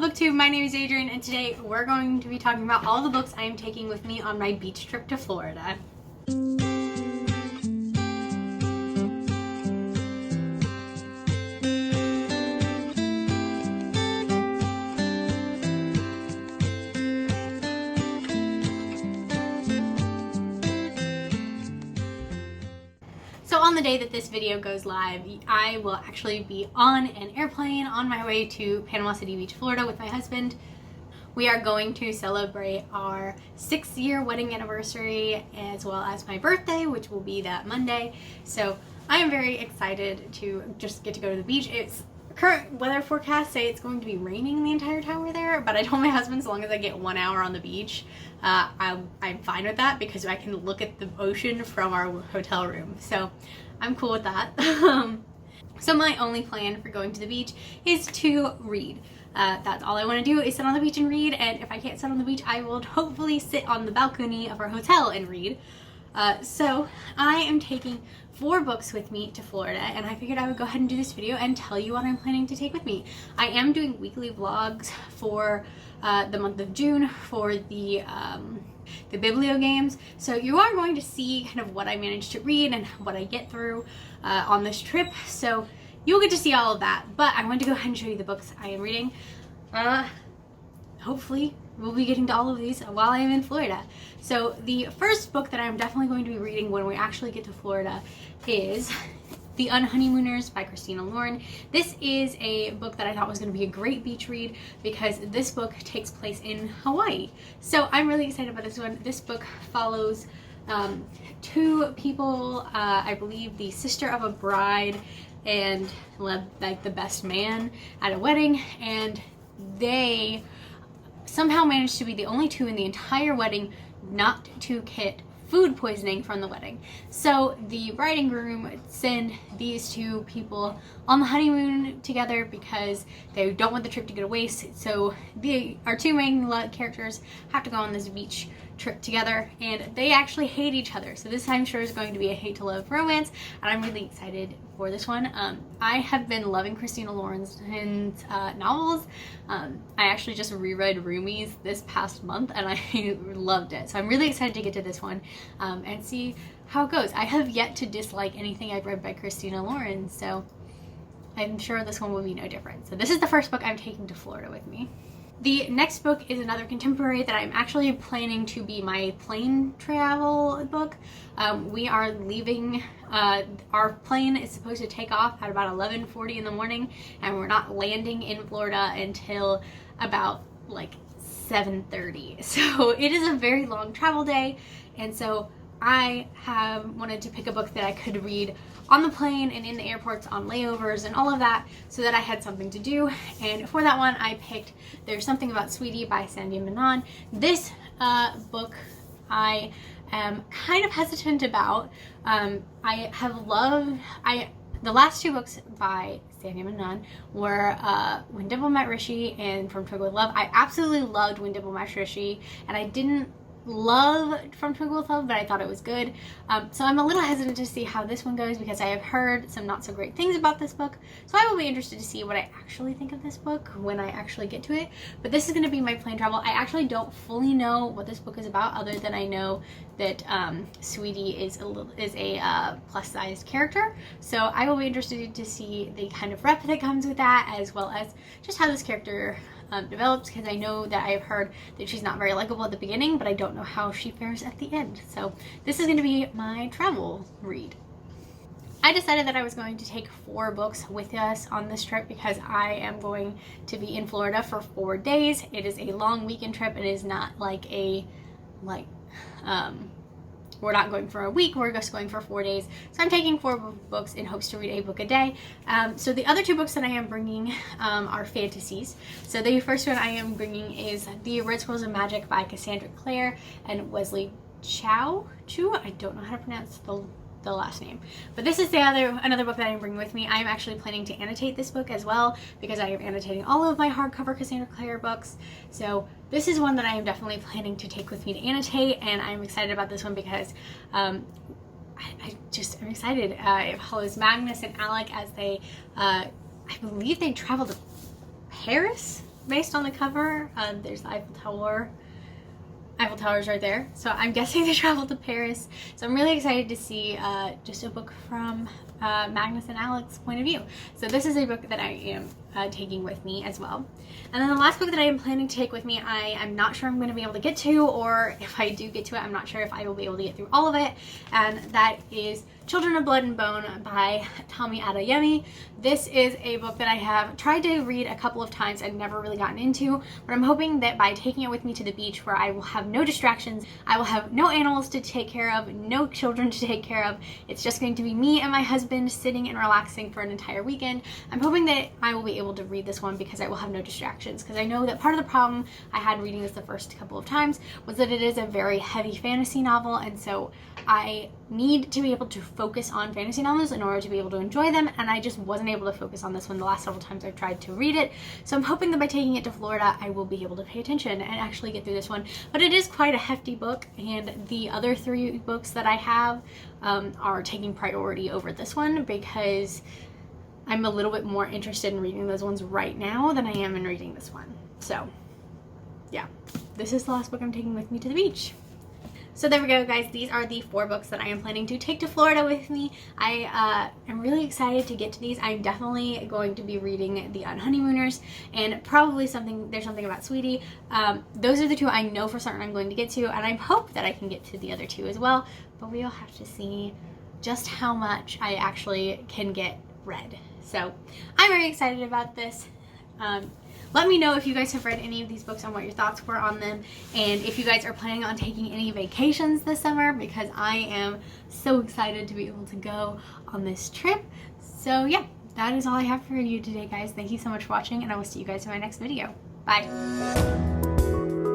Booktube, my name is Adrian, and today we're going to be talking about all the books I am taking with me on my beach trip to Florida. So on the day that this video goes live, I will actually be on an airplane on my way to Panama City Beach, Florida with my husband. We are going to celebrate our 6-year wedding anniversary as well as my birthday, which will be that Monday. So I am very excited to just get to go to the beach. It's current weather forecasts say it's going to be raining the entire time we're there, but I told my husband as long as I get 1 hour on the beach, I'm fine with that because I can look at the ocean from our hotel room. So I'm cool with that. So my only plan for going to the beach is to read. That's all I want to do is sit on the beach and read, and if I can't sit on the beach, I will hopefully sit on the balcony of our hotel and read. So I am taking 4 books with me to Florida, and I figured I would go ahead and do this video and tell you what I'm planning to take with me. I am doing weekly vlogs for the month of June for the Biblio games, so you are going to see kind of what I managed to read and what I get through on this trip, so you'll get to see all of that. But I wanted to go ahead and show you the books I am reading. Hopefully we'll be getting to all of these while I'm in Florida. So the first book that I'm definitely going to be reading when we actually get to Florida is The Unhoneymooners by Christina Lauren. This is a book that I thought was going to be a great beach read because this book takes place in Hawaii. So I'm really excited about this one. This book follows 2 people, I believe the sister of a bride and like the best man at a wedding, and they somehow managed to be the only 2 in the entire wedding not to get food poisoning from the wedding. So the bride and groom send these 2 people on the honeymoon together because they don't want the trip to go to waste. So our 2 main characters have to go on this beach trip together, and they actually hate each other. So this I'm sure is going to be a hate to love romance, and I'm really excited for this one. I have been loving Christina Lauren's novels. I actually just reread Rumi's this past month, and I loved it. So I'm really excited to get to this one and see how it goes. I have yet to dislike anything I've read by Christina Lauren, so I'm sure this one will be no different. So this is the first book I'm taking to Florida with me. The next book is another contemporary that I'm actually planning to be my plane travel book. We are leaving, our plane is supposed to take off at about 11:40 in the morning, and we're not landing in Florida until about like 7:30. So it is a very long travel day, and so I have wanted to pick a book that I could read on the plane and in the airports on layovers and all of that, so that I had something to do. And for that one I picked There's Something About Sweetie by Sandy Manon. This book I am kind of hesitant about. I have loved, the last 2 books by Sandy Manon were When Dimple Met Rishi and From Twinkle with Love. I absolutely loved When Dimple Met Rishi, and I didn't love From Twinkle with Love, but I thought it was good. So I'm a little hesitant to see how this one goes because I have heard some not so great things about this book. So I will be interested to see what I actually think of this book when I actually get to it. But this is going to be my plane travel. I actually don't fully know what this book is about, other than I know that Sweetie is a plus-sized character. So I will be interested to see the kind of rep that comes with that, as well as just how this character develops, because I know that I've heard that she's not very likable at the beginning, but I don't know how she fares at the end. So this is going to be my travel read. I decided that I was going to take 4 books with us on this trip because I am going to be in Florida for 4 days. It is a long weekend trip. It is not like we're not going for a week, we're just going for 4 days. So I'm taking 4 books in hopes to read a book a day. So the other 2 books that I am bringing are fantasies. So the first one I am bringing is The Red Scrolls of Magic by Cassandra Clare and Wesley Chu. I don't know how to pronounce the last name. But this is another book that I'm bringing with me. I'm actually planning to annotate this book as well because I am annotating all of my hardcover Cassandra Clare books. So this is one that I am definitely planning to take with me to annotate, and I'm excited about this one because I'm excited. It follows Magnus and Alec as they, I believe they travel to Paris based on the cover. There's the Eiffel Tower. Eiffel Tower's right there. So I'm guessing they traveled to Paris. So I'm really excited to see just a book from Magnus and Alex's point of view. So this is a book that I am taking with me as well. And then the last book that I am planning to take with me, I am not sure I'm going to be able to get to, or if I do get to it, I'm not sure if I will be able to get through all of it. And that is Children of Blood and Bone by Tommy Adeyemi. This is a book that I have tried to read a couple of times and never really gotten into, but I'm hoping that by taking it with me to the beach where I will have no distractions, I will have no animals to take care of, no children to take care of, it's just going to be me and my husband sitting and relaxing for an entire weekend. I'm hoping that I will be able to read this one because I will have no distractions, because I know that part of the problem I had reading this the first couple of times was that it is a very heavy fantasy novel, and so I need to be able to focus on fantasy novels in order to be able to enjoy them, and I just wasn't able to focus on this one the last several times I've tried to read it. So I'm hoping that by taking it to Florida, I will be able to pay attention and actually get through this one. But it is quite a hefty book, and the other 3 books that I have are taking priority over this one because I'm a little bit more interested in reading those ones right now than I am in reading this one. So yeah, this is the last book I'm taking with me to the beach. So there we go, guys. These are the 4 books that I am planning to take to Florida with me. I am really excited to get to these. I'm definitely going to be reading The Unhoneymooners and probably There's Something About Sweetie. Those are the 2 I know for certain I'm going to get to, and I hope that I can get to the other 2 as well, but we'll have to see just how much I actually can get read. So I'm very excited about this. Let me know if you guys have read any of these books and what your thoughts were on them, and if you guys are planning on taking any vacations this summer, because I am so excited to be able to go on this trip. So yeah, that is all I have for you today, guys. Thank you so much for watching, and I will see you guys in my next video. Bye.